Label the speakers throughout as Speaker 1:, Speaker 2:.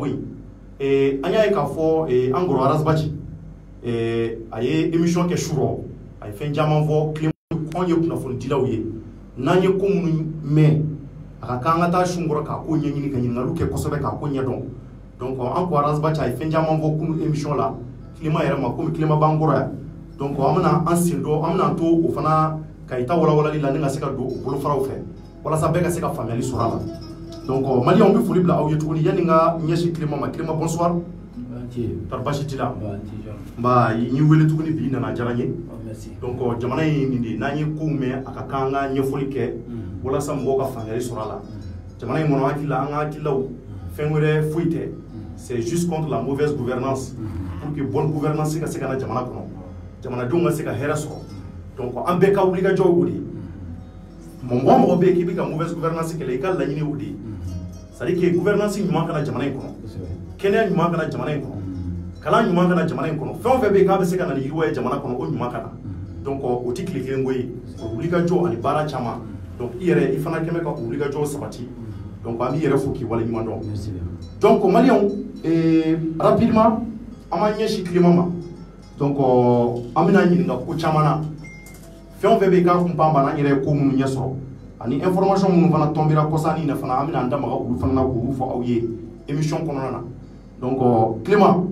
Speaker 1: boy anya ka fo angoro arasbachi aye émission ke shuro ay fen jaman fo clim on ye kuna fon dilawye nanye ko munu me aka kanga ta shungoro ka ko nyenyi ka nyingalu ke kosobe ka ko nyedon donc encore arasbachi ay fen jaman fo kunu émission la climat yara ma ko climat bangoro ya donc amana ansindo amana to o fana kayita wala wala lila ninga seka do bolo faraw fe wala sa beka seka family surala donc mali on bi fuli bla aw yetuli yaninga nyeshi climat ma climat bonsoir tarbashi tila ba yi wele tuguni bi na jaranye donc jamana yi ndi nanye kume akakanga nyefuli ke wala sa mbo ka family surala jamana yi mono akila anga kilaw fenwere fuite c'est juste contre la mauvaise gouvernance pour que bonne gouvernance ka seka na jamana kono jamana dunga seka hera so donc an bɛ ka wuli ka jɔ o de mɔgɔ bɛ yen k'i bɛ ka mauvaise gouvernance kɛlɛ i ka laɲini o de c'est à dire que gouvernance ɲuman kana jamana in kɔnɔ kɛnɛya ɲuman kana jamana in kɔnɔ kalan ɲuman kana jamana in kɔnɔ fɛn o fɛn bɛ yen k'a bɛ se ka na ni yiriwa ye jamana kɔnɔ o ɲuman kana donc o tɛ tile kelen ko ye o wuli ka jɔ ani baara caman donc i yɛrɛ i fana kɛmɛ ka o wuli ka jɔ sabati donc an b'i yɛrɛ fo k'i wale ɲuman dɔn donc maliyɛnw rapidement an b'an ɲɛsin climat ma donc an bɛna ɲininka ko caman na fɛn fɛn bɛ k'a kun pan bana yɛrɛ ko minnu ɲɛ sɔrɔ ani information minnu fana tombera kɔsani na fana an bɛna an da maga olu fana na k'olu fɔ aw ye émission kɔnɔna na donc Clément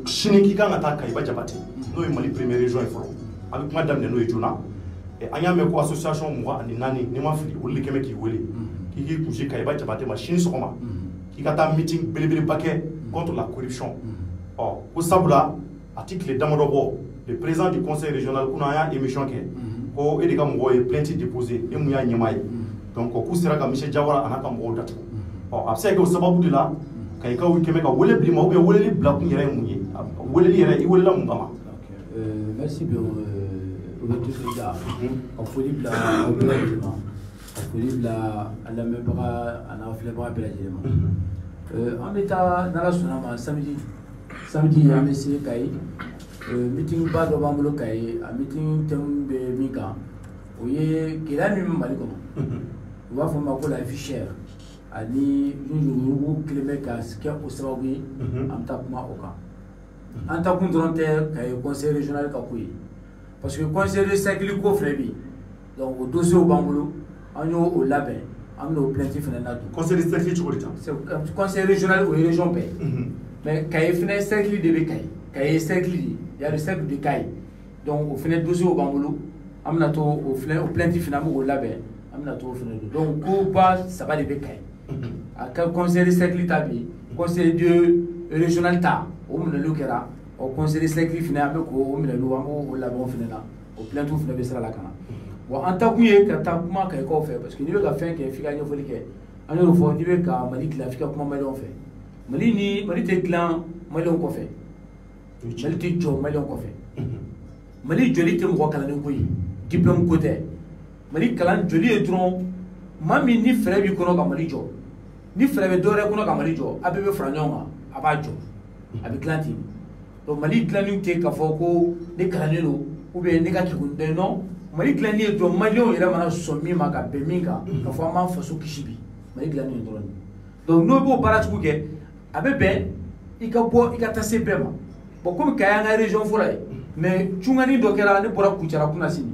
Speaker 1: sini k'i kan ka taa Kayiba Jabate n'o ye Mali première région ye fɔlɔ a bɛ kuma daminɛ n'o ye joona an y'a mɛn ko association 24 ni ma fili olu de kɛmɛ k'i wele k'i k'i kunsi Kayiba Jabate ma sini sɔgɔma k'i ka taa meeting belebeleba kɛ contre la corruption ko sabula a ti tile damadɔ bɔ le président du conseil régional kuna a y'a émission kɛ ko e de ka mɔgɔw ye plainte déposé e mun y'a ɲɛmaa ye donc k'u sera ka Michel Diawara a n'a ka mɔgɔw datugu a bɛ se ka kɛ o sababu de la Kayikaw kɛmɛ ka wele bila ma ou bien weleli bila kun yɛrɛ ye mun ye weleli yɛrɛ i welela mun kama.
Speaker 2: Merci bien Ouretufrida ka foli bila aw bɛɛ lajɛlen ma ka foli bila a lamɛnbaga a n'a filɛbaga bɛɛ lajɛlen ma an bɛ taa n'Ala sɔnna ma samedi an bɛ se Kayi meeting ba dɔ b'an bolo Kayi a meeting thème bɛ min kan o ye gɛlɛya min bɛ Mali kɔnɔ u b'a fɔ o ma ko la vie chère ani yugu kelen bɛ ka kɛ o sababu ye an bɛ taa kuma o kan an ta kun dɔrɔn tɛ Kayi conseil régional ka ko ye parce que conseil de cercle ko filɛ bi donc o dossier b'an bolo an y'o labɛn an bɛna o plainte fana na don.
Speaker 1: conseil de cercle cogo di tan.
Speaker 2: conseil régional o ye région bɛɛ mais Kayi fana cercle de bɛ Kayi Kayi cercle de il y a le cercle de Kayi donc o fana dossier b'an bolo an bɛna to o plainte fana an bɛ o labɛn an bɛna to o fana don donc ko ba saba de bɛ Kayi a ka conseil de cercle ta bi conseil de régional ta o minɛliw kɛra o conseil de cercle fana an bɛ k'o minɛliw an b'o labɛn o fana na o plainte fana bɛ sira la ka na bon an ta kun ye ka taa kuma Kayikaw fɛ parce que n'i bɛ ka fɛn kɛ f'i ka ɲɛfɔli kɛ an y'o fɔ n'i bɛ ka Mali dilan f'i ka kuma maliyɛnw fɛ Mali tɛ dilan maliyɛnw kɔfɛ Mali tɛ jɔ maliyɛnw kɔfɛ Mali jɔli tɛ mɔgɔ kalannen ko ye diplôme ko tɛ Mali kalan jɔli ye dɔrɔn maa min ni fɛɛrɛ b'i kɔnɔ ka Mali jɔ ni fɛɛrɛ bɛ dɔwɛrɛ kɔnɔ ka Mali jɔ a bɛɛ bɛ fara ɲɔgɔn kan a b'a jɔ a bɛ dilan ten donc Mali dilanni tɛ k'a fɔ ko ne kalannen don ou bien ne ka kekun tɛ non Mali dilanni ye dɔrɔn maliyɛnw yɛrɛ mana sɔn min ma ka bɛn min kan k'a fɔ an b'an faso kisi bi Mali dilanni ye dɔrɔn donc n'o b'o baara sugu kɛ a bɛ bɛn i ka bɔ i ka taa se bɛɛ ma bon komi Kayi an ka région fɔlɔ ye mais cungani dɔ kɛra ne bɔra Kucala kunna sini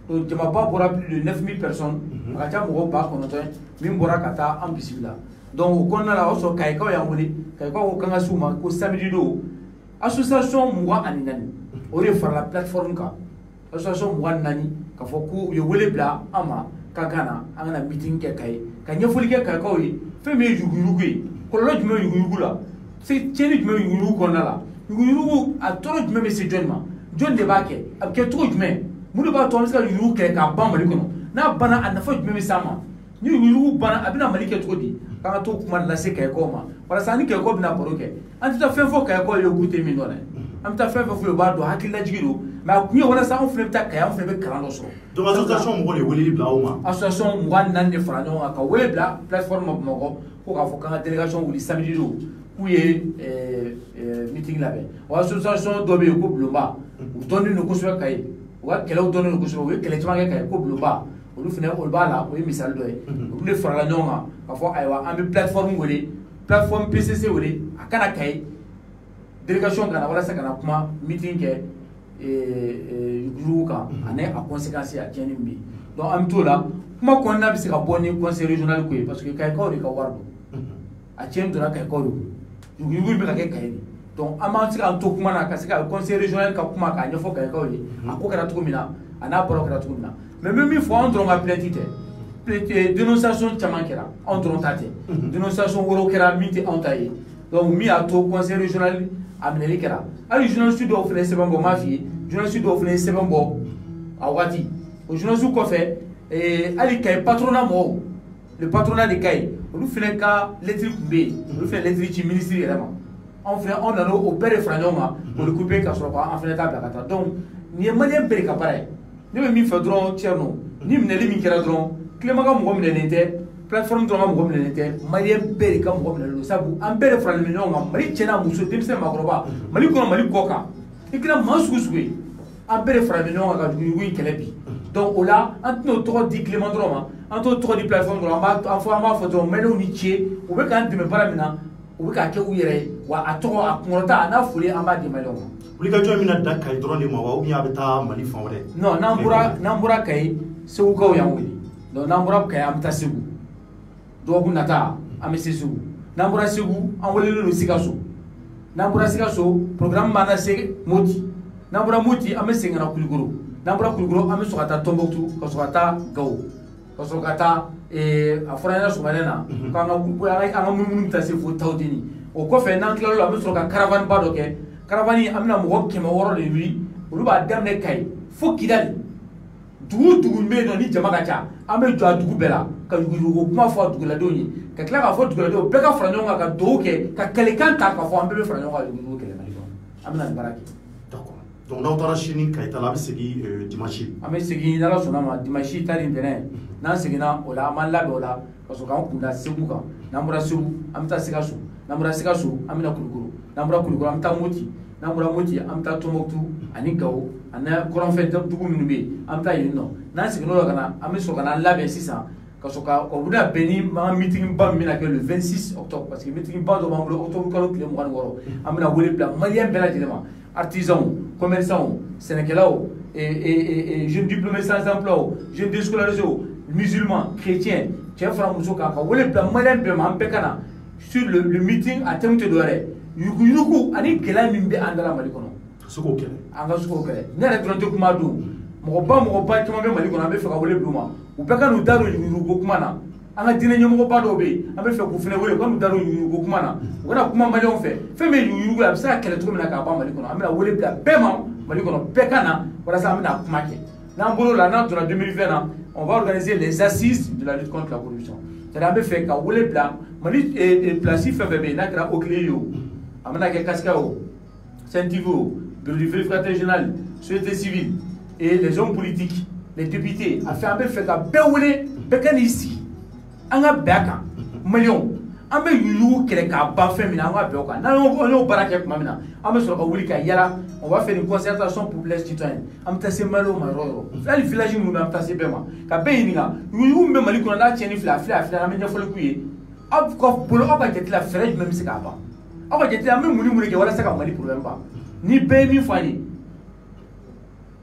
Speaker 2: donc jamaba bɔra plus de 9000 personnes a ka ca mɔgɔ 9,000 min bɔra ka taa an bisimila donc o kɔnɔna la o y'a sɔrɔ Kayikaw y'an wele Kayikaw ko k'an ka s'u ma ko samedi don association 24 o de farala plateforme kan association 24 k'a fɔ ko u ye wele bila an ma k'an ka na an kana meeting kɛ Kayi ka ɲɛfɔli kɛ Kayikaw ye fɛn min ye yuguyugu ye kɔlɔlɔ jumɛn bɛ yuguyugu la tiɲɛni jumɛn bɛ yuguyugu kɔnɔna la yuguyugu a tɔɔrɔ jumɛn bɛ se jɔnni ma jɔnni de b'a kɛ a bɛ kɛ cogo jumɛn mun de b'a to an bɛ se ka yuguyugu kɛlɛ k'a ban Mali kɔnɔ n'a banna a nafa jumɛn bɛ s'a ma ni yuguyugu banna a bɛna Mali kɛ cogo di k'an ka to kuma lase Kayikaw ma walasa ni Kayikaw bɛna baro kɛ an tɛ taa fɛn fɔ Kayikaw ye k'u tɛ min dɔn dɛ an bɛ taa fɛn fɛn fɔ u b'a dɔn hakililajigi don mais a kun ye walasa anw fana bɛ taa Kayi anw fana bɛ kalan dɔ sɔrɔ.
Speaker 1: donc association mɔgɔ de weleli bila aw ma.
Speaker 2: association 24 de fara ɲɔgɔn kan ka wele bila plateforme ma Bamakɔ ko k'a fɔ k'an ka délégation wuli samedi don k'u ye meeting labɛn o association dɔ bɛ yen ko Bulonba u dɔnnen don kosɛbɛ Kayi u ka kɛlɛw dɔnnen don kosɛbɛ u ye kɛlɛ caman kɛ Kayi ko Bulonba olu fana olu b'a la o ye misali dɔ ye olu de farala ɲɔgɔn kan k'a fɔ ayiwa an bɛ plateforme wele plateforme PCC wele a kana kay délégation kana wala sa kana kuma meeting ke yuguru kan ane a conséquence a tieni mbi donc am to la kuma ko na bi se ka boni conseil régional ko parce que kay ko de ka wardo a tien dona kay ko yuguru bi ka kay donc ama se ka to kuma na ka se ka conseil régional ka kuma ka nyofo kay ko a ko kana to mina ana boro kana to mina mais même il faut andro nga plaintite dénonciation caman kɛra anw dɔrɔn ta tɛ dénonciation wɛrɛw kɛra min tɛ anw ta ye donc min y'a to conseil régional a minɛli kɛra hali journaliste dɔw fana ye sɛbɛn bɔ n b'a f'i ye journaliste dɔw fana ye sɛbɛn bɔ a waati o journaliste kɔfɛ hali Kayi patronat mɔgɔw le patronat de Kayi olu fana ka lettre tun bɛ yen olu fana lettre ci ministre yɛrɛ ma anw nana o bɛɛ de fara ɲɔgɔn kan k'o recouper ka sɔrɔ k'an fana ta bila ka taa donc nin ye maliyɛn bɛɛ de ka baara ye ne bɛ min fɛ dɔrɔn Thierno ni minɛli min kɛra dɔrɔn Clément ka mɔgɔ minɛlen tɛ plateforme dɔrɔn ka mɔgɔ minɛlen tɛ maliyɛn bɛɛ de ka mɔgɔ minɛlen don sabu an bɛɛ de faralen bɛ ɲɔgɔn kan Mali cɛ n'a muso denmisɛn maakɔrɔba Mali kɔnɔ Mali kɔ kan i kɛra maa sugu sugu ye an bɛɛ de faralen bɛ ɲɔgɔn kan ka yugu in kɛlɛ bi donc o la an tɛna o tɔgɔ di Clément dɔrɔn ma an t'o tɔgɔ di plateforme dɔrɔn an b'a fɔ dɔrɔn maliyɛnw ni ce u bɛ k'an dɛmɛ baara min na u bɛ k'a kɛ u yɛrɛ ye wa a tɔgɔ a kunkɔrɔta a n'a foli an b'a di maliyɛnw ma.
Speaker 1: wulikajɔ min na da Kayi dɔrɔn de ma wa ou bien a bɛ taa Mali fan wɛrɛ.
Speaker 2: non n'an bɔra Kayi segukaw y'an wele donc n'an bɔra Kayi an bɛ taa Segu dɔgɔkun nata an bɛ se Segu n'an bɔra Segu an welelen don Sikaso n'an bɔra Sikaso programme b'an na se Moti n'an bɔra Moti an bɛ segin ka na Kulikoro n'an bɔra Kulikoro an bɛ sɔrɔ ka taa Tɔnbɔkutu ka sɔrɔ ka taa Gawo ka sɔrɔ ka taa a fɔra ɲɛna sɔgɔmada na k'an ka munumunu bɛ taa se fo Tawudeni o kɔfɛ n'an tilal'o la an bɛ sɔrɔ ka caravane ba dɔ kɛ caravane an bɛna mɔgɔ 600 de wuli olu b'a daminɛ Kayi fo Kidali dugu dugu bɛ yen nɔ ni jama ka ca an bɛ jɔ a dugu bɛɛ la ka yugu kuma fɔ a duguladenw ye ka tila k'a fɔ duguladenw bɛɛ ka fara ɲɔgɔn kan ka dugawu kɛ ka kɛlɛkan ta k'a fɔ an bɛɛ bɛ fara ɲɔgɔn kan yugu kɛlɛ Mali kɔnɔ an bɛna nin baara kɛ.
Speaker 1: d'accord donc n'aw taara sini Kayi ta la a bɛ segin dimanche.
Speaker 2: an bɛ segin n'Ala sɔnna ma dimanche ta ni ntɛnɛn n'an seginna o la an b'an labɛn o la ka sɔrɔ k'an kunda Segu kan n'an bɔra Segu an bɛ taa Sikaso n'an bɔra Sikaso an bɛ na Kulikoro n'an bɔra Kulikoro an bɛ taa Moti n'an bɔra Moti an bɛ taa Tɔnbɔkutu ani Gawo ani kɔrɔnfɛ dugu minnu bɛ yen an bɛ taa yen nɔ n'an seginn'o la ka na an bɛ sɔrɔ ka n'an labɛn sisan ka sɔrɔ ka o bɛna bɛn ni an ka meeting ba min bɛna kɛ le 26 octobre parce que meeting ba dɔ b'an bolo octobre kalo tile 26 an bɛna wele bila maliyɛn bɛɛ lajɛlen ma artisans commerçants sɛnɛkɛlaw jeunes diplômés sans emploi jeunes déscolarisés musulmans chrétiens cɛ fara muso kan ka wele bila maliyɛn bɛɛ ma an bɛɛ ka na sur le meeting a thème tɛ dɔwɛrɛ yugu ani gɛlɛya min bɛ an dala Mali kɔnɔ an ka se k'o kɛlɛ ne yɛrɛ dɔrɔn tɛ kuma don mɔgɔba caman bɛ Mali kɔnɔ an bɛ fɛ ka wele bila u ma u bɛɛ ka n'u da don yugu kuma na an ka diinɛ ɲɛmɔgɔba dɔw bɛ yen an bɛ fɛ k'u fana wele u ka n'u da don yugu kuma na u kana kuma maliyɛnw fɛ fɛn min ye yugu a bɛ se ka kɛlɛ cogo min na k'a ban Mali kɔnɔ an bɛna wele bila bɛɛ ma Mali kɔnɔ bɛɛ ka na walasa an bɛna kuma kɛ n'an bolo la n'an donna 2020 na on va organiser les assises de la lutte contre la corruption c'est-à-dire an bɛ fɛ ka wele bila Mali place fɛn fɛn bɛ yen n'a kɛra Oclé ye o a bɛna kɛ Kasika o Saint-Yves o bureau du vérificateur général société civile et les hommes politiques les députés a fait an bɛ fɛ ka bɛɛ wele bɛɛ ka n'i sigi an ka bɛn a kan maliyɛnw an bɛ yugu kɛlɛ k'a ban fɛn min na an ka bɛn o kan n'an y'o baara kɛ tuma min na an bɛ sɔrɔ ka wuli ka yala on va faire une concertation populaire citoyenne an bɛ taa se maliyɛnw ma yɔrɔ yɔrɔ hali village minnu bɛ an bɛ taa se bɛɛ ma ka bɛɛ ɲininka yugu min bɛ Mali kɔnɔ n'a tiɲɛni filɛ a filɛ an bɛ ɲɛfɔli k'u ye aw ka bolo aw ka jate la fɛɛrɛ jumɛn bɛ se k'a ban aw ka jate la an bɛ mun ni mun de kɛ walasa ka Mali problème ban ni bɛɛ ye min fɔ an ye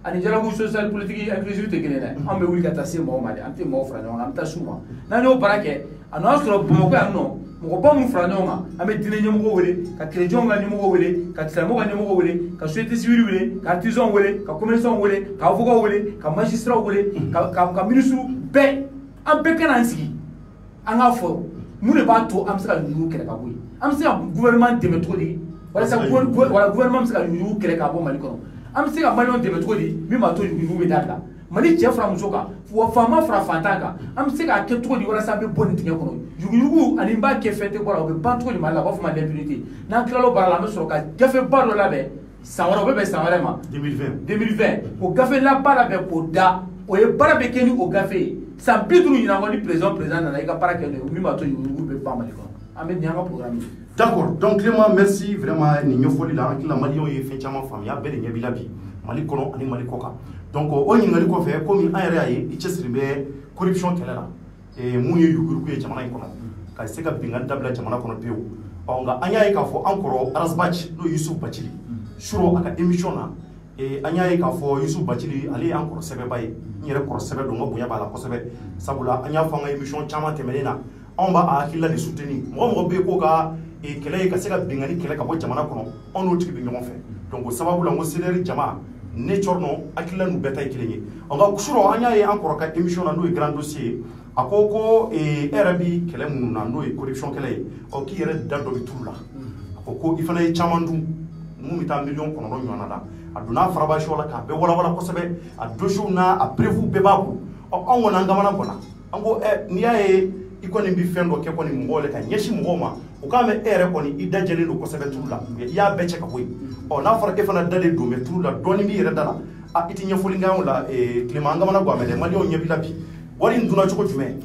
Speaker 2: ani dialogue social politique inclusif tɛ kelen dɛ an bɛ wuli ka taa se mɔgɔw ma de an tɛ mɔgɔw fara ɲɔgɔn kan an bɛ taa s'u ma n'an y'o baara kɛ a n'a sɔrɔ Bamakɔ yan nɔ mɔgɔba minnu fara ɲɔgɔn kan an bɛ diinɛ ɲɛmɔgɔw wele ka chrétiens ka ɲɛmɔgɔw wele ka silamɛw ka ɲɛmɔgɔw wele ka société civile wele ka artisans wele ka commerçants wele ka avocats wele ka magistrats wele ka ministres bɛɛ an bɛɛ ka na an sigi an k'a fɔ mun de b'a to an bɛ se ka yugu kɛlɛ ka bɔ yen an bɛ se ka gouvernement dɛmɛ cogo di walasa gouvernement bɛ se ka yugu kɛlɛ ka bɔ Mali kɔnɔ an bɛ se ka maliyɛnw dɛmɛ cogo di min b'a to yugu bɛ dabila Mali cɛ fara muso kan wa faama fara fantan kan an bɛ se k'a kɛ cogo di walasa an bɛ bɔ nin dingɛ kɔnɔ yugu ani n b'a kɛ fɛn tɛ bɔ la o bɛ ban cogo di Mali la u b'a fɔ ma l'impunité n'an tilal'o baara la an bɛ sɔrɔ ka gafeba dɔ labɛn san wɛrɛ o bɛ bɛn san wɛrɛ ma 2020 o gafe laba labɛn k'o da o ye baara bɛ kɛ ni o gafe ye san 50 ɲinan kɔ ni président nana i ka baara kɛ n'o ye min b'a to yugu bɛ ban Mali kɔnɔ an bɛ nin y'an ka programme ye.
Speaker 1: D'accord, donc Clément, merci vraiment nin ɲɛfɔli la hakili la maliyɛnw ye fɛn caman faamuya bɛɛ de ɲɛ b'i la bi Mali kɔnɔ ani Mali kɔ kan donc o ɲininkali kɔfɛ komi an yɛrɛ y'a ye i cɛsiri bɛ corruption kɛlɛ la mun ye yuguyugu ye jamana in kɔnɔ ka se ka bingan dabla jamana kono pew nga anya yi ka fo ankoro Arazbachi no Yusuf Bachili shuro aka emission na anya yi ka fo Yusuf Bachili ali ankoro sebe baye nyere koro sebe do ngobunya bala ko sebe sabula anya fo nga emission chama temelena on ba akilla de soutenir mo be ko ka kele ka se ka bingani kele ka bo jamana kono on no tiki bi nyom fe donc sabula ngo seleri jama nature no akilla nu beta kilenye nga shuro anya yi ankoro ka emission na no grand dossier akoko RB kele mun na no corruption kele o ki yere da do bitula akoko ifana yi chamandu mu mita million kono no nyona da aduna faraba shola ka be wala ko sebe a dojo na a prevu be babu o ngona ngamana bona ango ni yae ikoni bi fendo ke koni mngole ka nyeshi mngoma o ka me ko ni idajele do ko sebe tula ya beche ka boy o na fara ke fana dade do me tula doni bi yere dala a iti nyefuli ngawla klima ngamana gwa mele mali o nyebila bi wari nduna choko jume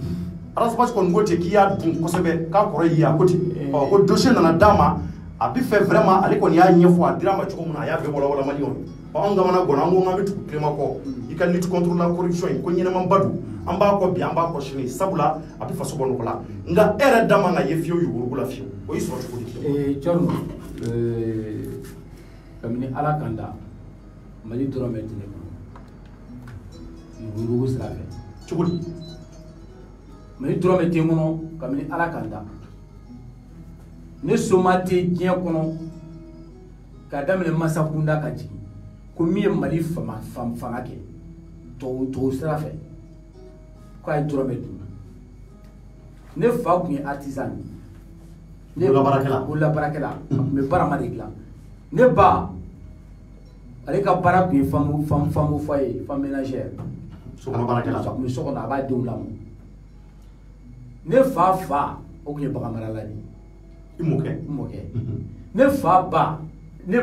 Speaker 1: Arazbachi ko ngote ki ya dun ko sebe ka kore ya koti ko dossier na dama abi fait vraiment ale ko ni ya nyefo adira ma choko muna ya be wala mali on on ngamana gona ngo ngabe tu klima ko ikan lutte contre la corruption ko nyina man badu amba ko bi amba ko shini sabula abi faso bono kala nga era dama nga yefio yugurugula fio o iso choko di
Speaker 2: chorno kamini ala kanda mali doro metine ko yugurugu srafe
Speaker 1: chukuli
Speaker 2: mali doro metine ko kamini ala kanda ne somate diɲɛ kɔnɔ ka daminɛ masakunda ka jigin ko min ye mali fanga kɛ tubabu sira fɛ ko a ye dɔrɔmɛ dun ne fa tun ye artisan ne bololabaarakɛla a tun bɛ barama de dilan ne ba ale ka baara tun ye femme foyer femme ménagère a tun bɛ so kɔnɔ a b'a denw lamɔ ne fa o tun ye bagan marala de mɔkɛ ne fa ba ne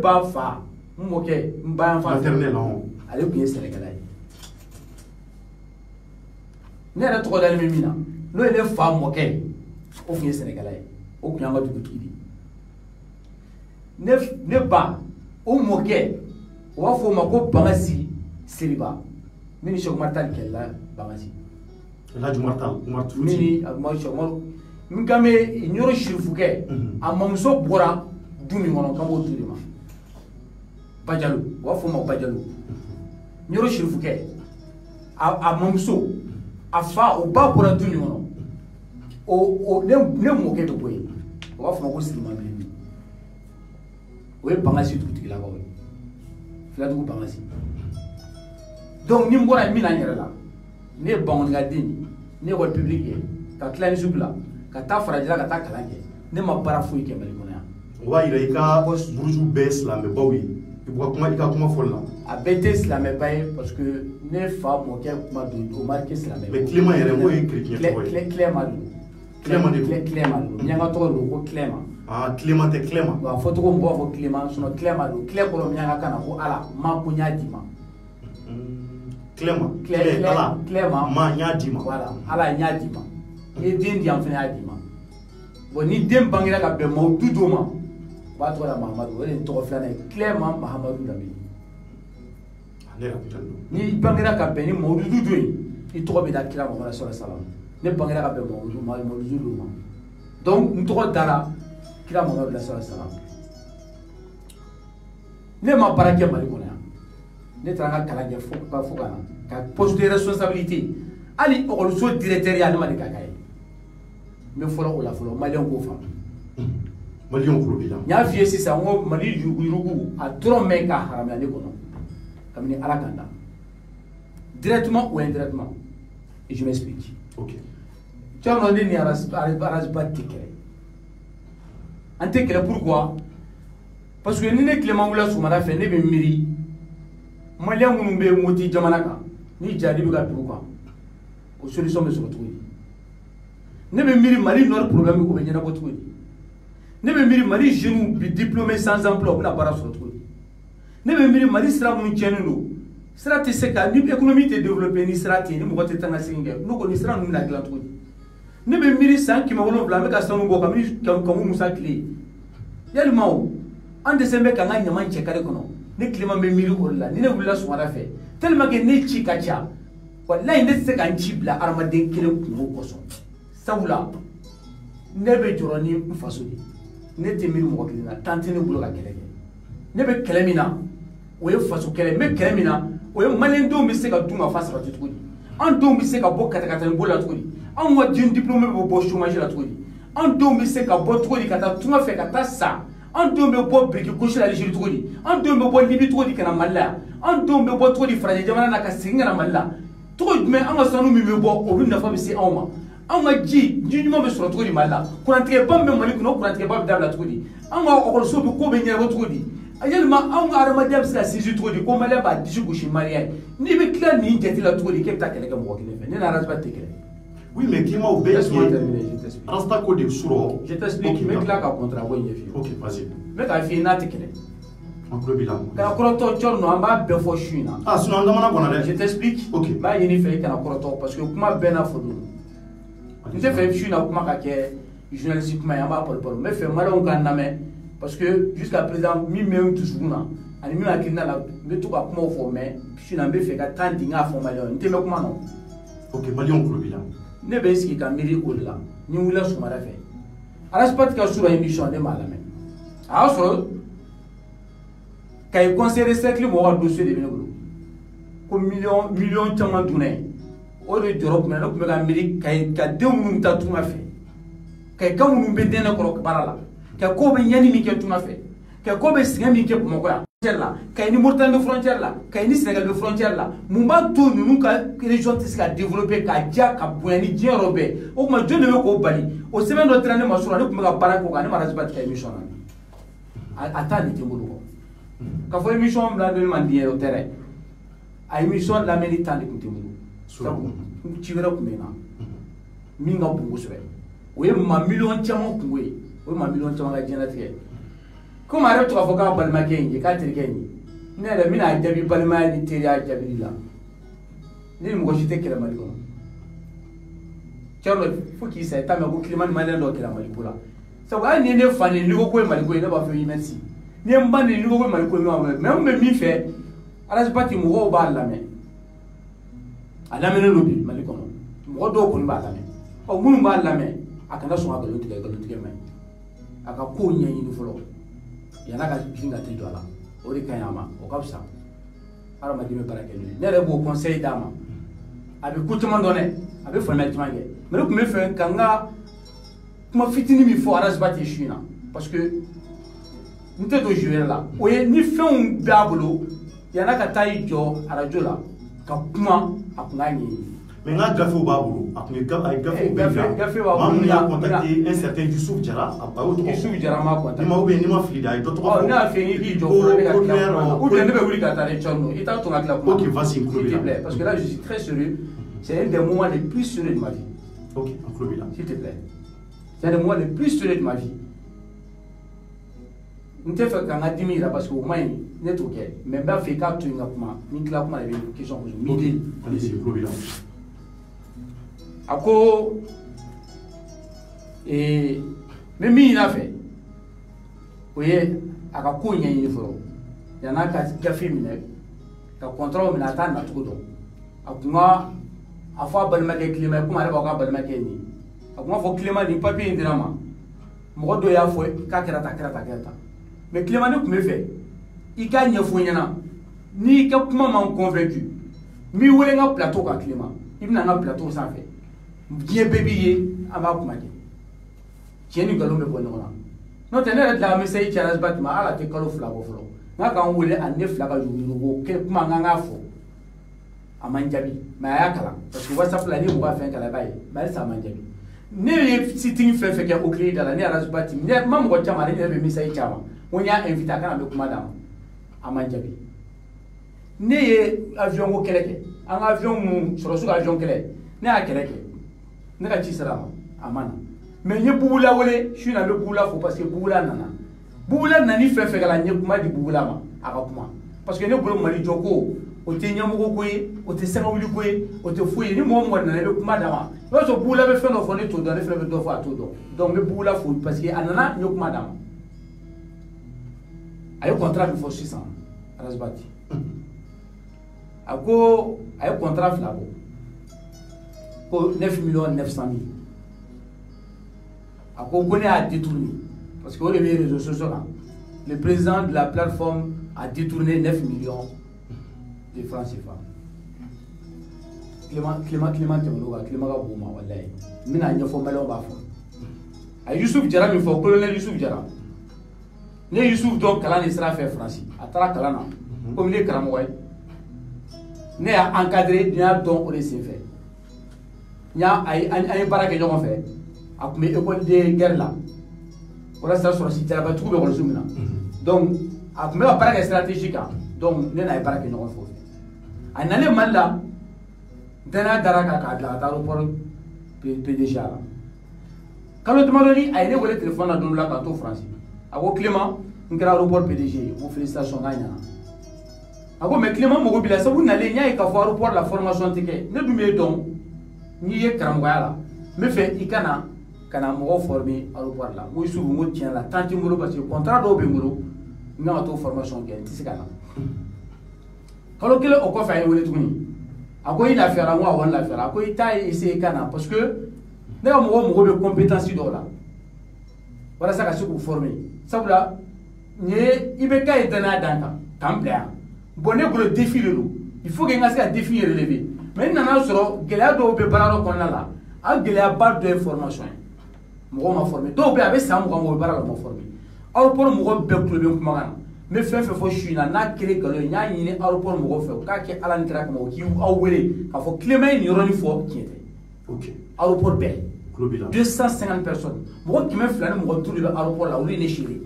Speaker 2: ba fa mɔkɛ n ba yan fa ale tun ye sɛnɛkɛla ye ne yɛrɛ tɔgɔ dalen bɛ min na n'o ye ne fa mɔkɛ o tun ye sɛnɛkɛla ye o tun y'an ka dugutigi de ne ba o mɔkɛ o b'a fɔ o ma ko Bangasi Seriba min ni Cheikh Umar Tall kɛlɛla Bangasi min ni Cheikh Umar Nkame nyoro shirifukɛ a mamuso bɔra du min kɔnɔ k'an b'o du de ma Bajalo u b'a fɔ o ma Bajalo nyoro shirifukɛ a mamuso a fa o ba bɔra du min kɔnɔ ne mɔkɛ bɛ bɔ yen u b'a fɔ o ma ko Sirimabilen o ye Bangasi dugutigilakaw ye Filadugu Bangasi donc ni n bɔra yen min na n yɛrɛ la ne ye Bankɔnika den ne ye école publique kɛ ka tila ni sugu la ka taa farajɛla ka taa kalan kɛ ne ma baara foyi kɛ Mali kɔnɔ yan
Speaker 1: o b'a yira i ka buruju bɛɛ silamɛbaw ye i ka kuma fɔli la
Speaker 2: a bɛɛ tɛ silamɛba ye parce que ne fa mɔkɛ kuma don o ma kɛ silamɛ
Speaker 1: mais Clément yɛrɛ k'o ye chrétien tɔgɔ ye
Speaker 2: Clément don miyanka tɔgɔ don ko Clément
Speaker 1: Clément tɛ Clément
Speaker 2: a fɔ tɔgɔ min b'a fɔ Clément sinon Clément don Clé kɔrɔ miyanka kan na ko ala ma ko n y'a d'i ma
Speaker 1: Clément
Speaker 2: Clément
Speaker 1: ma n y'a d'i ma
Speaker 2: voilà ala n y'a d'i ma i ye den di yan fana y'a d'i ma bon ni den bangera ka bɛn maaw du dɔ ma u b'a tɔgɔ da Mahamadu o de ye tɔgɔ filanan ye Clément Mahamadu Danbele ni bangera ka bɛn ni maaw du dɔ ye i tɔgɔ bɛ da kira Muhamadu sallallahu alaihi wasallam ne bangera ka bɛn maaw du dɔ ma donc n tɔgɔ dara kira Muhamadu sallallahu alaihi wasallam ne ma baara kɛ Mali kɔnɔ yan ne taara n ka kalan kɛ fo ka na ka poste de responsabilité hali école directeur ya ne ma de ka k'a ye n bɛ fɔlɔ o la fɔlɔ maliyɛnw k'o faamu
Speaker 1: maliyɛnw kulo b'i la
Speaker 2: n y'a f'i ye sisan n ko Mali yuruguyurugu a dɔrɔn mɛn ka haramuya ne kɔnɔ kabini ala kan da directement ou indirectement et je m'explique cɔrɔ ne ni Arazbachi tɛ kɛlɛ an tɛ kɛlɛ pourquoi parce que ni ne Clément wulila sɔgɔmada fɛ ne bɛ miiri maliyɛn minnu bɛ Moti jamana kan ni jadi bɛ ka bin u kan o solution bɛ sɔrɔ cogo di ne bɛ miiri Mali nord problème o bɛ ɲɛnabɔ cogo di ne bɛ miiri Mali jeunes bi diplômés sans emploi o bɛna baara sɔrɔ cogo di ne bɛ miiri Mali sira minnu tiɲɛnen don sira tɛ se ka ni économie tɛ développé ni sira tɛ yen ni mɔgɔ tɛ taa ka segin kɛ n'o kɔni sira ninnu bɛna dilan cogo di ne bɛ miiri san 700 an bɛ ka sanu bɔ kabini Kamu Musa tile yalima o an dɛsɛ bɛ k'an ka ɲaman cɛ kare kɔnɔ ne Clément bɛ miiri o de la ni ne wulila sɔgɔmada fɛ tellement que ne ci ka ca walayi ne tɛ se ka n ci bila hadamaden kelen kungo kɔsɔn sabula ne be jɔrɔ ni n faso de ne tɛ miiri mɔgɔ kelen na tan tɛ ne bolo ka kɛlɛ kɛ ne be kɛlɛ min na o ye faso kɛlɛ n be kɛlɛ min na o ye maliyɛndenw bɛ se ka dun ka fa sabati cogo di an denw bɛ se ka bɔ katakatani la cogo di an ka den diplômé bɛ bɔ chômage la cogo di an denw bɛ se ka bɔ cogo di ka taa tunga fɛ ka taa sa an denw bɛ bɔ biriki gosi la Algérie cogo di an denw bɛ bɔ Libi cogo di ka na Mali la yan an denw bɛ bɔ cogo di farajɛ jamana na ka segin ka na Mali la cogo jumɛn an ka sanu min bɛ bɔ o bɛ nafa bɛ se anw ma an ka ji ɲuman bɛ sɔrɔ cogo di Mali la kurantigɛba min bɛ Mali kɔnɔ o kurantigɛba bɛ dabila cogo di an ka ɔkɔliso bɛ ko bɛ ɲɛnabɔ cogo di yalima anw ka adamadenya bɛ se ka sinsin cogo di ko maliyɛn b'a disi gosi maliyɛn ye n'i bɛ tila nin jate la cogo di k'e bɛ taa kɛlɛ kɛ mɔgɔ kelen fɛ ne n'a Arasba tɛ kɛlɛ.
Speaker 1: Oui, mais qui m'a oublié Rasta ko de suro.
Speaker 2: Je t'explique, mais là ka contrat ko ɲɛf'i ye.
Speaker 1: OK, vas-y.
Speaker 2: Mais k'a f'i ye n'a tɛ kɛlɛ.
Speaker 1: An kulo b'i la.
Speaker 2: Kana kɔrɔtɔ cɔri ninnu an b'a bɛɛ fɔ su in na.
Speaker 1: Ah, sinon an damana kɔnɔ dɛ.
Speaker 2: Je t'explique.
Speaker 1: OK.
Speaker 2: N b'a ɲini fɛ i kana kɔrɔtɔ parce que kuma bɛɛ n'a fɔ don. N tɛ fɛ su in na kuma ka kɛ journaliste kuma ye an b'a pɔlipɔli n bɛ fɛ maliyɛnw ka lamɛn parce que jusqu'à présent min bɛ n dusukun na ani min hakilina la n bɛ to ka kumaw fɔ mais su in na n bɛ fɛ ka temps di n k'a fɔ maliyɛnw n tɛ mɛn kuma na.
Speaker 1: OK, maliyɛnw kulo b'i la.
Speaker 2: Ne bɛ sigi ka miiri o de la ni n wulila sɔgɔmada fɛ Arasba ka su la émission ne m'a lamɛn a y'a sɔrɔ Kayi conseil de cercle mɔgɔw ka dossier de bɛ ne bolo ko miliyɔn caman dunna yen o de jɔrɔ tun bɛ ne tun bɛ ka miiri Kayi ka den minnu ta tunga fɛ Kayi ka minnu bɛ den ne kɔrɔ baara la ka ko bɛ ɲɛni min kɛ tunga fɛ ka ko bɛ sɛgɛn min kɛ Bamakɔ yan frontière la Kayi ni Mauritanie bɛ frontière la Kayi ni Sénégal bɛ frontière la mun b'a to ninnu ka région tɛ se ka développer ka diya ka bonya ni diɲɛ yɔrɔ bɛɛ o tuma jɔn de bɛ k'o bali o sɛbɛn dɔ dira ne ma sɔrɔ ne tun bɛ ka baara k'o kan ne ma Arasba ka émission na a t'a nin tɛ n bolo kɔ k'a fɔ émission lamɛnni man di n ye o tɛ dɛ a émission lamɛnni temps de tun tɛ n bolo sabu ci wɛrɛ tun bɛ n na min ka bon kosɛbɛ o ye maa miliyɔn caman kungo ye o ye maa miliyɔn caman ka diɲɛlatigɛ komi a yɛrɛ bɛ to k'a fɔ k'a balimakɛ in ye k'a terikɛ in ye ne yɛrɛ n bɛna jaabi balimaya ni teriya jaabili la ne ni mɔgɔ si tɛ kɛlɛ Mali kɔnɔ cɛ dɔ fo k'i sa i t'a mɛn ko Kilimani maliyɛn dɔ kɛlɛ Mali ko la sabu hali ni ne fa nin Ligo ko ye Mali ko ye ne b'a fɔ i merci ni n ba nin Ligo ko ye Mali ko ye ne b'a fɔ mais n bɛ min fɛ Arasba mɔgɔw b'a lamɛn a lamɛnnen don bi Mali kɔnɔ mɔgɔ dɔw kɔni b'a lamɛn ɔ minnu b'a lamɛn a kana sɔn ka nkalon tigɛ man ɲi a ka kow ɲɛɲini fɔlɔ yan'a ka girin ka t'i jɔ a la o de ka ɲi a ma o ka fisa hadamaden bɛ baara kɛ n'o ye ne yɛrɛ b'o conseil d'a ma a bɛ ko caman dɔn dɛ a bɛ faamuyali caman kɛ mais ne tun bɛ fɛ ka n ka kuma fitinin min fɔ Arasba su in na parce que n tɛ don jeu wɛrɛ la o ye ni fɛnw b'a bolo yan'a ka taa i jɔ radio la ka kuma a kun k'a ɲɛɲini.
Speaker 1: Mais n ka gafew b'a bolo a kun ye gafew bɛ bila maa min y'a contacté un certain Youssouf Diarra a y'o tɔgɔ
Speaker 2: Youssouf Diarra m'a contacté
Speaker 1: ni ma fili de a ye dɔ tɔgɔ fɔ
Speaker 2: ne y'a fɛ yen k'i jɔ fɔlɔ ne ka tila kuma ou bien ne bɛ wuli ka taa ni cɔn i t'a to ka tila kuma.
Speaker 1: OK, vas-y n kulo b'i la.
Speaker 2: S'il te plaît parce que là je suis très sérieux c'est un des moments les plus sérieux de ma vie.
Speaker 1: OK, n kulo b'i la.
Speaker 2: S'il te plaît c'est un des moments les plus sérieux de ma vie. n tɛ fɛ ka n ka dimi yira parce que o ma ɲi ne t'o kɛ mais n b'a fɛ i k'a to yen ka kuma ni n tila kuma de bɛ question posé midi.
Speaker 1: Allez-y, n kulo b'i la.
Speaker 2: a ko n bɛ min ɲini a fɛ o ye a ka ko ɲɛɲini fɔlɔ yan'a ka gafe minɛ ka contrat minɛ a t'a nacogo dɔn a kun ka a fɔ a balimakɛ Kilema ye komi ale b'a fɔ k'a balimakɛ ye nin ye a kun b'a fɔ Kilema nin papier in dira ma mɔgɔ dɔw y'a fɔ k'a kɛra tan kɛra tan kɛra tan mais Kilema ne tun bɛ fɛ i k'a ɲɛfɔ n ɲɛna n'i ka kuma m'an convaincu n b'i wele n ka plateau kan Kilema i bɛna n ka plateau sanfɛ diɲɛ bɛɛ b'i ye an b'a kuma kɛ tiɲɛ ni nkalon bɛ bɔ ɲɔgɔn na n'o tɛ ne yɛrɛ tilala message ci Arasba ma ala tɛ kalo 2 bɔ fɔlɔ n k'an wele a ne 2 ka yugujugu kɛ kuma n k'a fɔ a man jaabi mais a y'a kalan parce que WhatsApp la ni mɔgɔ ye fɛn kalan i b'a ye mais halisa a man jaabi ne ye sitting fɛn fɛn kɛ o kile da la ne Arasba ne ma mɔgɔ caman ne yɛrɛ bɛ message caman ko n y'a invité a kana n bɛ kuma d'a ma a man jaabi ne ye avion ko kɛlɛ kɛ an ka avion mun sɔrɔsiw ka avion kɛlɛ ne y'a kɛlɛ kɛ ne ka ci sera a ma a ma na mais n ye Bubula wele su in na n bɛ Bubula fo parce que Bubula nana Bubula nani fɛn fɛn kɛla n ye kuma di Bubula ma a ka kuma parce que ne bolo Mali jɔ ko o tɛ ɲɛmɔgɔ ko ye o tɛ sangawuli ko ye o tɛ foyi ye ni mɔgɔ mɔgɔ nana i bɛ kuma d'a ma i b'a sɔrɔ Bubula bɛ fɛn dɔ fɔ ne t'o dɔn ne fɛnɛ bɛ dɔ fɔ a t'o dɔn donc n bɛ Bubula fo parce que a nana n ye kuma d'a ma a ye contrat min fɔ sisan Arasba a ko a ye contrat 2 bɔ ko 9 900 000 On connaît à détourner. Parce que les réseaux sociaux, le président de la plateforme a détourné 9 millions de francs CFA. Clément Bouma, wallahi. Mina nyofo malo bafo. A Youssouf Diarra mi fo colonel Youssouf Diarra. Ne Youssouf donc kala ni sera fait France. Atara kala na. Comme les karamoy. Ne a encadré bien donc on les fait. Nya ay barake ñoo fait. Ak me école de guerre là. Wala ça sur site ba tout be ko sumina. Donc ak me barake stratégique. Donc ne na ay barake ñoo fo. Anale malla dana daraka ka la ta report PDG là. Quand le demandeur a été le téléphone à Donoula Kanto France. Ako Clément, un grand report PDG, vous félicitations gagnant. Ako mais Clément mo bila sabu n'allez nya e ka fo report la formation tike. Ne dumé donc ni ye karamgoya la. Me fait ikana kana mo former à report là. Mo isu mo tient la tant ngolo parce que contrat do be ngolo na to formation ke tisikana. Kalau kele o ko fa e wole tuni. Ako il a fait la moi on l'a fait. Ako ita essayer kana parce que ne ka mɔgɔ bɛ compétence dɔw la walasa ka se k'u former sabula i bɛ k'a ye danaya dan kan k'an bila yan bon ne bolo défi de don il faut que n ka se ka défi relever mais n nana sɔrɔ gɛlɛya dɔw bɛ baara dɔ kɔnɔna la a gɛlɛyaba dɔ ye formation ye mɔgɔ ma former dɔw bɛ yen a bɛ san 20 bɔ o bɛ baara la o ma former aéroport mɔgɔ bɛɛ tulo bɛ kumakan na n bɛ fɛn fɛn fɔ su in na n'a kɛra nkalon ye n y'a ɲini aéroport mɔgɔw fɛ u k'a kɛ ala ni kira kama u k'aw wele k'a fɔ Clément ye nin yɔrɔnin fɔ tiɲɛ tɛ aéroport bɛɛ 250 personnes. Moi qui me flâne mon retour de l'aéroport là où il est chéri.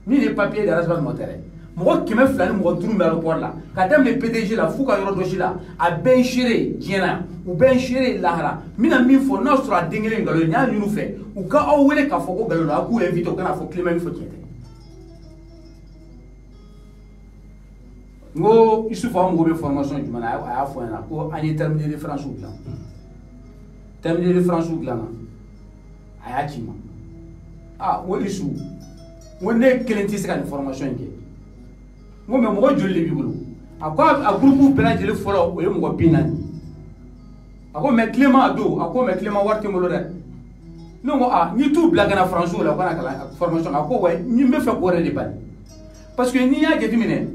Speaker 2: Ni les papiers de la moteur. Moi qui me flâne mon retour de l'aéroport là. Quand les PDG là, fou quand il là, a bien chéri, Diana, ou bien chéri Lahara. Mina mi fo non sur la dingue ngalo nya ñu fait. Ou quand on wele ka foko galo na ku invite au kana fo Clément il faut tiete. Ngo il se faut une formation du mana a fo na ko ani terminer les français là. Terminer le français glana ayachima wo isu wonne kelenti se kan formation nke mo me mo jolle bibulu akwa a groupe belage le folo o ye mo binani ako me Clément ado ako me Clément warte mo lore no mo ni tout blague na français la kana kala formation ako way ni me fe ko re de bal parce que ni ya je dimine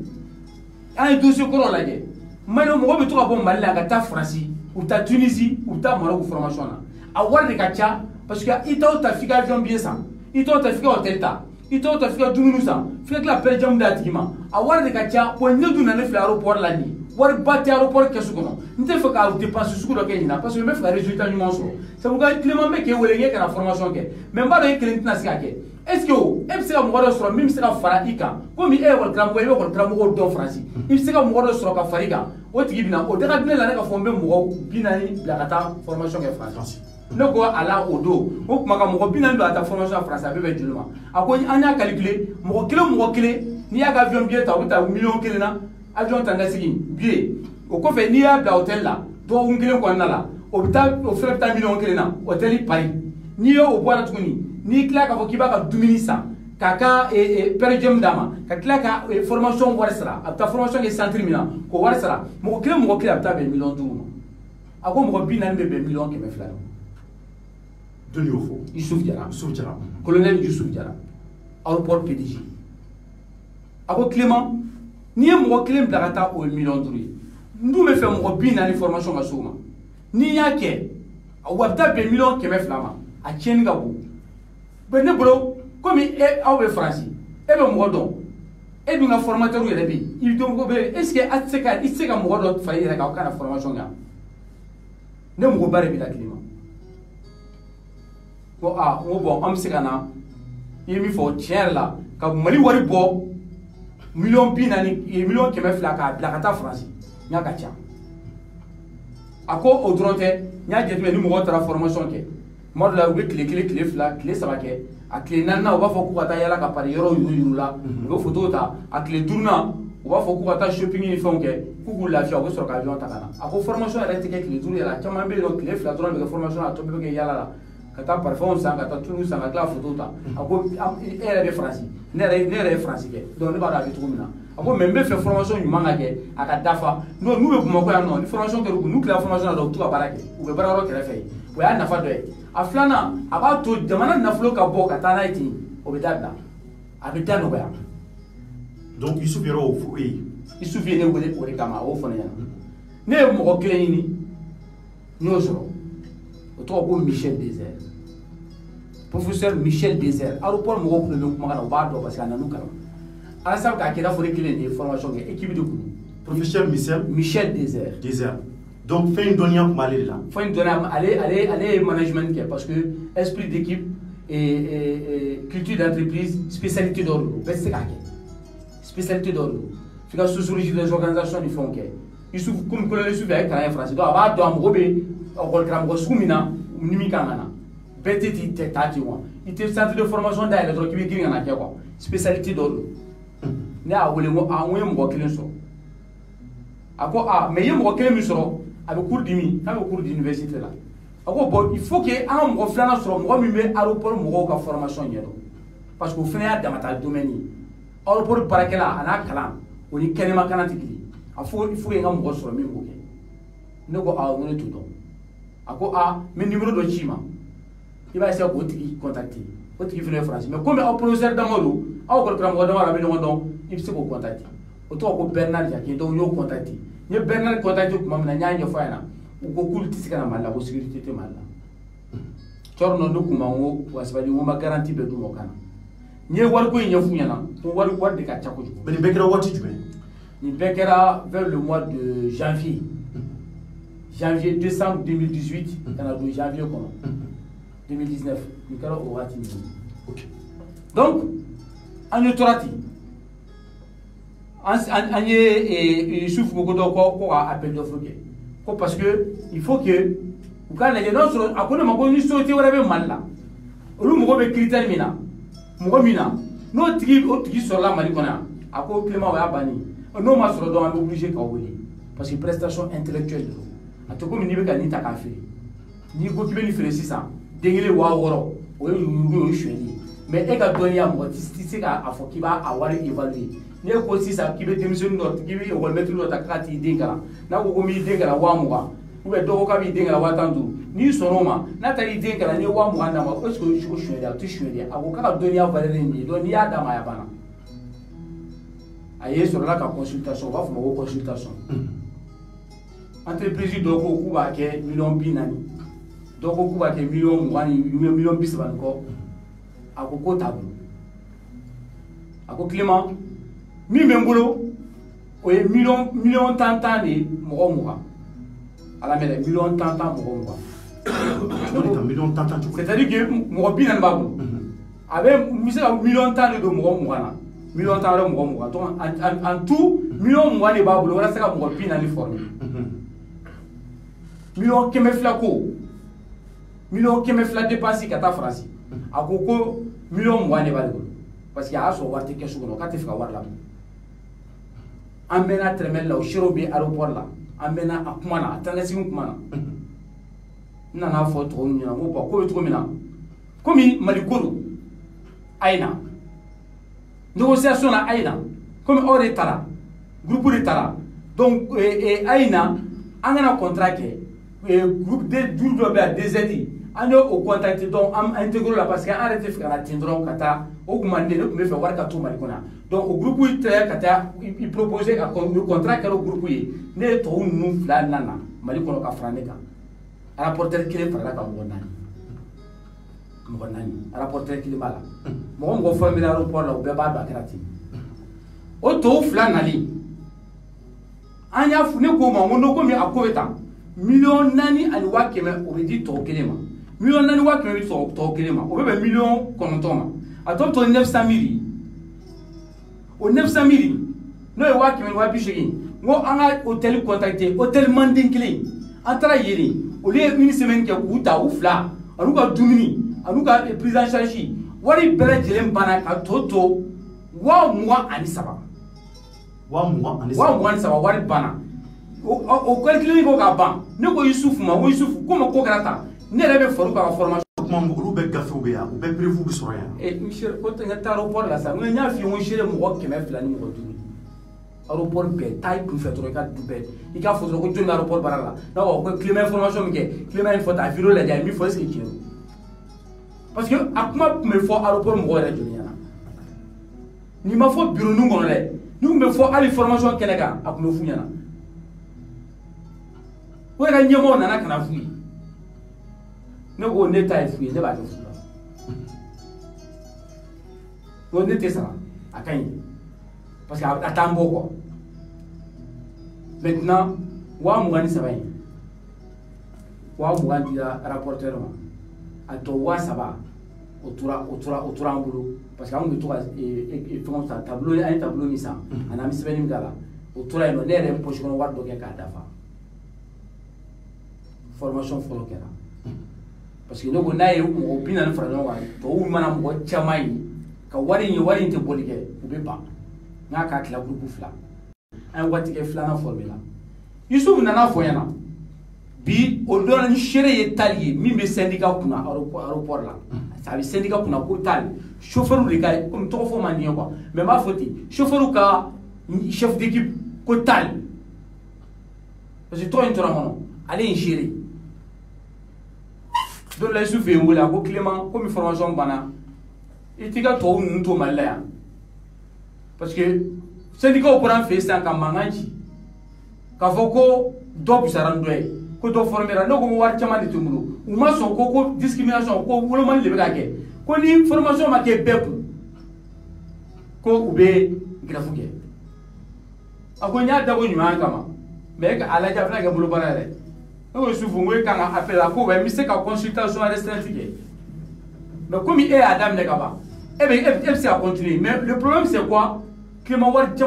Speaker 2: ay dossier ko la je mano mo be to ko mali la ka ta français ou ta Tunisie ou ta Maroc formation là a wari de kacha parce que ito ta fika avion bien ça ito ta fika hôtel ta ito ta fika dumunu ça fika la perjam da tigima a wari de kacha ko ne du na ne fla aéroport la ni wari batte aéroport ke sukono nte fa ka dépense suko do ke ni na parce que me fa résultat ni monso c'est pourquoi Clément me ke wele ke na formation ke même ba do ke na sika ke est-ce que e se ka mo do soro même se ka fara ika comme e wal krambo e wal krambo do France il se ka mo do soro ka farika o tigi bina o daga dine la ne ka fɔ n bɛ mɔgɔ 40 bila ka taa formation kɛ France ne ko ala o don o kuma ka mɔgɔ 40 bila ka taa formation France a bɛɛ bɛ joli ma a ko an y'a calculer mɔgɔ kelen n'i y'a ka avion billet ta o bɛ taa million kelen na avion ta n ka sigi billet o kɔfɛ n'i y'a bila hôtel la dɔgɔkun kelen kɔnɔna la o bɛ taa o fɛnɛ bɛ taa million kelen na hôtel Paris n'i y'o bɔ a la tuguni n'i tila k'a fɔ k'i b'a ka dumuni san k'a ka perjem d'a ma ka tila ka formation wari sara a bɛ taa formation kɛ centre min na k'o wari sara mɔgɔ kelen a bɛ taa bɛn million 5 ma a ko mɔgɔ 40 bɛ bɛn million 200 ma
Speaker 1: joli y'o fɔ
Speaker 2: Youssouf Diarra colonel Youssouf Diarra aéroport PDG a ko Clément n'i ye mɔgɔ kelen bila ka taa o ye million 5 ye n dun bɛ fɛ mɔgɔ 40 formation ka s'o ma n'i y'a kɛ a bɛ taa bɛn million 200 ma a tiɲɛni ka bon bɛn ne bolo comme aw bɛ France e bɛ mɔgɔ dɔn e dun ka formateur yɛrɛ bɛ yen i dɔn ko bɛ est ce que i tɛ se ka mɔgɔ dɔ fara i yɛrɛ kan aw kana formation kɛ ne mɔgɔ ba de b'i la Clément ko n ko bon an bɛ se ka na i ye min fɔ tiɲɛ yɛrɛ la ka Mali wari bɔ million 40 million 200 k'a bila ka taa France n y'a ka ca a ko o dɔrɔn tɛ n y'a jateminɛ ni mɔgɔw taara formation kɛ tuma dɔ la u bɛ tile 1 tile 2 tile 3 kɛ a tile 4nan u b'a fɔ k'u ka taa yala ka pari yɔrɔ yuru la u bɛ photo ta a tile 5nan u b'a fɔ k'u ka taa shopping ni fɛnw kɛ k'u k'u lafiya u bɛ sɔrɔ ka avion ta ka na a ko formation yɛrɛ tɛ kɛ tile 5 yɛrɛ caman bɛ yen nɔ tile 2 dɔrɔn de bɛ kɛ formation a tɔ bɛɛ bɛ kɛ yala la ka taa parfum san ka taa tulu san ka tila photo ta a ko e yɛrɛ bɛ France ne yɛrɛ ye France kɛ donc ne b'a dɔn a bɛ cogo min na a ko mais n bɛ fɛ formation ɲuman ka kɛ a ka dafa n'u bɛ Bamakɔ yan nɔ ni formation kɛra u kun n'u tilala formation na dɔrɔn u bɛ to ka baara kɛ u bɛ baara yɔrɔ kɛrɛfɛ yen o y'a nafa dɔ ye a filanan a b'a to jamana nafolo ka bɔ ka taa n'a ye ten o bɛ dabila a bɛ da nɔgɔya.
Speaker 1: donc Youssouf yɛrɛ y'o fɔ e ye.
Speaker 2: Youssouf ye ne wele o de kama a y'o fɔ ne ɲɛna ne ye mɔgɔ kelen ɲini n y'o sɔrɔ o tɔgɔ ko Michel Désert professeur Michel Désert aéroport mɔgɔw tun bɛ kumakan na o b'a dɔn parce que a nan'u kalan ala sabu k'a kɛ i n'a fɔ ne kelen de ye formation kɛ équipe de kun.
Speaker 1: professeur
Speaker 2: Michel Désert.
Speaker 1: Désert donc fɛn in dɔnniya tun b'ale de la.
Speaker 2: fɛn in dɔnniya ale ye management kɛ parce que esprit d'équipe et culture d'entreprise spécialité dɔ de don bɛɛ tɛ se k'a kɛ spécialité dɔ de don f'i ka sociologie des organisations ni fɛnw kɛ Youssouf komi colonel Youssouf a ye kalan kɛ France donc a b'a dɔn a mago bɛ ɔkɔli karamɔgɔ sugu min na ni min kan ka na bɛɛ tɛ taa ten wa i tɛ centre de formation dayɛlɛ dɔrɔn k'i bɛ girin ka na kɛ quoi spécialité dɔ don ne y'a wele n ko n ye mɔgɔ kelen sɔrɔ a ko mais i ye mɔgɔ kelen min sɔrɔ a bɛ cours di min k'a bɛ cours di université la a ko bon il faut que an ka mɔgɔ filanan sɔrɔ mɔgɔ min bɛ aéroport mɔgɔw ka formation ɲɛdɔn parce que o fana y'a damata domaine ye aéroport baarakɛla a n'a kalan o ni kɛnɛma kalan tɛ kelen a fɔ il faut que n ka mɔgɔ sɔrɔ min b'o kɛ ne ko n ko ne t'o dɔn a ko n bɛ numéro dɔ ci i ma i b'a essayer k'o tigi contacter o tigi fana ye France mais komi aw professeur dama don aw kɔni karamɔgɔ dama la a bɛ ɲɔgɔn dɔn i bɛ se k'o contacter o tɔgɔ ko Bernard Jacquin donc n y'o contacter n ye Bernard contacter tuma min na n y'a ɲɛfɔ a ɲɛna u ko k'olu tɛ se ka na Mali la ko sécurité tɛ Mali la cɔrɔ nɔ ne kun ma n ko wa sabali n ko n ma garantie bɛɛ d'u ma o kan na n ye wariko in ɲɛf'u ɲɛna ko wari de ka ca kojugu.
Speaker 1: mais nin bɛɛ kɛra waati jumɛn.
Speaker 2: nin bɛɛ kɛra vers le mois de janvier décembre 2018 ka na don janvier kɔnɔ 2019 nin kɛra o waati min donc an ye tora ten an ye Youssouf ko dɔ ko ka appel d'offre kɛ ko parce que il faut que u k'a lajɛ n'o sɔrɔ a ko ne ma ko ni société wɛrɛ bɛ Mali la olu mɔgɔ bɛ critère min na mɔgɔ min na n'o tigi sɔrɔla Mali kɔnɔ yan a ko Clément o y'a bannen n'o ma sɔrɔ dɔrɔn an bɛ obligé k'aw wele parce que prestation intellectuelle de don a tɛ komi n'i bɛ ka nin ta k'a feere n'i ko k'i bɛ nin feere sisan den kelen 6000 o ye yurugu o ye sonyɛli ye mais e ka dɔnniya mɔgɔ tɛ se k'a fɔ k'i b'a wari évaluer n'e ko sisan k'i bɛ denmisɛnnin dɔ k'i bɛ école dɔ ta k'a t'i den kalan n'a ko n b'i den kalan 20000 ou bien dɔ ko k'a b'i den kalan 15000 n'i sɔnn'o ma n'a taara i den kalan n'i ye 20000 d'a ma est ce que o sonyɛli a tɛ sonyɛli a ko k'a ka dɔnniya valeur ye nin ye donc n'i y'a d'a ma a banna a ye sɔrɔla ka consultation u b'a fɔ ma ko consultation entreprise dɔw ko k'u b'a kɛ 400000 dɔw ko k'u b'a kɛ 20 30 kɔ a ko k'o t'a bolo a ko Clément min bɛ n bolo o ye million tan de ye mɔgɔ 20 ala mɛnɛ million tan mɔgɔ 20 c'est à dire que mɔgɔ 40 b'a bolo a bɛ n bɛ se ka million tan de don mɔgɔ 20 na million tan wɛrɛ mɔgɔ 20 donc en tout million 20 de b'a bolo walasa ka mɔgɔ 40 former million 200 ko million 200 dépense ka taa France a ko million 20 de b'ale bolo parce que a y'a sɔrɔ wari tɛ kɛsu kɔnɔ k'a tɛ fɛ ka wari labɔ an mɛnna tɛrɛmɛli la o serew bɛ aéroport la an mɛnna a kuma na a taa ɲɛsigi kuma na n nana fɔ tɔgɔw ɲɛna n ko bon ko bɛ cogo min na komi Mali ko don a ye na négociation na a ye na komi aw de taara groupe de taara donc a ye na an kana contrat kɛ groupe de juru dɔ bɛ yan DZ an y'o contacté donc an intégré la parce que an yɛrɛ tɛ fɛ ka na ten dɔrɔn ka taa o tuma ne tun bɛ fɛ wari ka to Mali kɔnɔ donc o groupe tɛ ka taa i proposé ka contrat kɛra o groupe ye ne ye tɔw ninnu 2 nana Mali kɔnɔ ka fara ne kan rapporteur kelen farala kan mɔgɔ 4 rapporteur kelen b'a la mɔgɔ formé la aéroport la o bɛɛ b'a dɔn a kɛra ten o tɔw 2 nali an y'a fɔ ne ko ma n ko komi a ko bɛ tan 4,500,000 o bɛ di tɔw kelen ma 4,500,000 bɛ di tɔw kelen ma o bɛ bɛn 9,000,000 ma a tɔ bɛ to 900,000 o 900,000 n'o ye 1,880,000 n ko an ka hôtel contacté hôtel Manden kelen an taara yen olu ye une semaine kɛ k'u ta u 2 an'u ka dumuni an'u ka prise en charge wari bɛɛ lajɛlen banna ka to 23,000 wari banna o calcule ko ka ban ne ko Youssouf ma ko Youssouf ko ma ko kɛra tan ne yɛrɛ bɛ faru ka formation
Speaker 1: kuma olu bɛ gafew bɛ yan u bɛ prévu bɛ sɔrɔ yan
Speaker 2: monsieur ko tɛ n ka taa aéroport la sa n y'a f'i ye n ko n sera mɔgɔ 200 ni mɔgɔ 5 aéroport bɛɛ taa i kunfɛ dɔrɔn i ka du bɛɛ i k'a fɔ dɔrɔn ko jɔnni bɛ aéroport baara la n'a ko ko Clément information min kɛ Clément ye nin fɔ tan a vidéo lajɛ a ye min fɔ est ce que tiɲɛ don parce que a kuma tun bɛ fɔ aéroport mɔgɔw yɛrɛ joli ɲɛna n'i ma fɔ bureau nun kɔnɔ dɛ n'i tun bɛ fɔ hali formation kɛnɛ kan a tun bɛ f'u ɲɛna o yɛrɛ ɲɛmɔgɔw nana ka na f'u ye ne ko ne ta ye f'u ye ne b'a kɛ f'u la ko ne tɛ sara a ka ɲi parce que a t'an bɔ quoi maintenant 23 in 20 dira rapporteur ma a tɔ 3000 o tora an bolo parce que an tun bɛ to ka fɛnw san tableau an ye tableau min san ani an bɛ sɛbɛnni min k'a la o tora yen nɔ ne yɛrɛ ye poche kɔnɔ wari dɔ kɛ k'a dafa formation fɔlɔ kɛra parce que ne ko n'a ye mɔgɔ 40 fara ɲɔgɔn kan tubabuw mana mɔgɔ caman ye ka wari in tɛ bɔli kɛ u bɛ ban n k'a k'a tila groupe 2 an ye waati kɛ filanan formé la Youssouf nana fɔ ɲɛna bi o don ni seere ye tali ye min bɛ syndicat kunna aéroport la a bɛ syndicat kunna ko tali chauffeur de ka comme tɔgɔ fɔ man di ye quoi mais n b'a fɔ ten chauffeur ka chef d'équipe ko tali parce que tɔgɔ in tora kɔnɔ ale ye seere don la Youssouf ye n wele a ko Clément komi formation banna i t'i ka tubabu ninnu to Mali la yan parce que syndicat bɔra an fɛ yen sisan ka mankan ci k'a fɔ ko dɔ busara ni dɔ ye ko dɔ formera ne ko wari caman de tun bolo u ma sɔn ko discrimination ko wolomali de bɛ ka kɛ ko ni formation ma kɛ bɛɛ kun ko u bɛ grève kɛ a ko n y'a dabɔ ɲuman kama mais e ka a lajɛ a bɛna kɛ bolobara yɛrɛ ne ko Youssouf n ko e kan ka appel a ko n bɛ se ka consultation restreinte kɛ mais komi e y'a daminɛ ka ban e bɛ se ka continuer mais le problème c'est quoi Clément wari caman